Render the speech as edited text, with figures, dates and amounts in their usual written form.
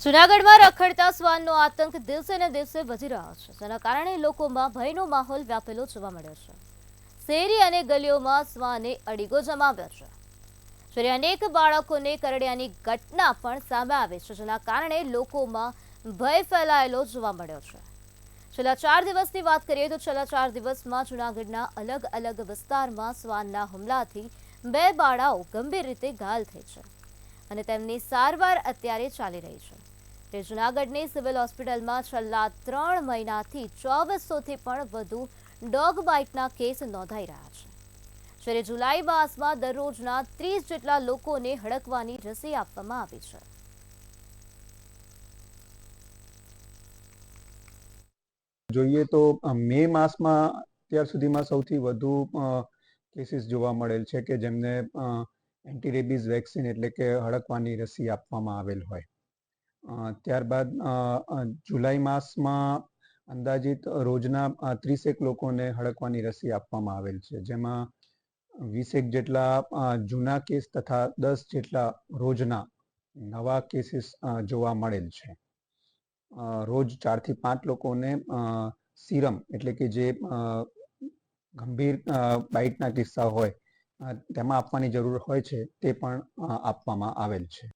જૂનાગઢમાં રખડતા શ્વાનનો આતંક દિવસે ને દિવસે વધી રહ્યો છે, જેના કારણે લોકોમાં ભયનો માહોલ વ્યાપેલો જોવા મળ્યો છે. શેરી અને ગલીઓમાં શ્વાને અડીગો જમાવ્યો છે, જ્યારે અનેક બાળકોને કરડ્યાની ઘટના પણ સામે આવી છે, જેના કારણે લોકોમાં ભય ફેલાયેલો જોવા મળ્યો છે. છેલ્લા 4 દિવસની વાત કરીએ તો છેલ્લા 4 દિવસમાં જૂનાગઢના અલગ અલગ વિસ્તારમાં શ્વાનના હુમલાથી 2 બાળાઓ ગંભીર રીતે ઘાયલ થઈ છે અને તેમની સારવાર અત્યારે ચાલી રહી છે. તે જૂનાગઢની સિવિલ હોસ્પિટલમાં છેલ્લા 3 મહિનાથી 2400થી પણ વધુ ડોગ બાઇટના કેસ નોંધાઈ રહ્યા છે, જ્યારે જુલાઈ માસમાં દરરોજના 30 જેટલા લોકોને હડકવાની રસી આપવામાં આવી છે. જોઈએ તો મે માસમાં અત્યાર સુધીમાં સૌથી વધુ કેસીસ જોવા મળેલ છે કે જેમને એન્ટી રેબીઝ વેક્સિન એટલે કે હડકવાની રસી આપવામાં આવેલ હોય. ત્યારબાદ જુલાઈ માસમાં અંદાજિત રોજના 30 લોકોને હડકવાની રસી આપવામાં આવેલ છે, જેમાં 20 જેટલા જૂના કેસ તથા 10 જેટલા રોજના નવા કેસીસ જોવા મળેલ છે. રોજ 4 થી 5 લોકોને સીરમ એટલે કે જે ગંભીર બાઇટના કિસ્સા હોય તેમાં આપવાની જરૂર હોય છે તે પણ આપવામાં આવેલ છે.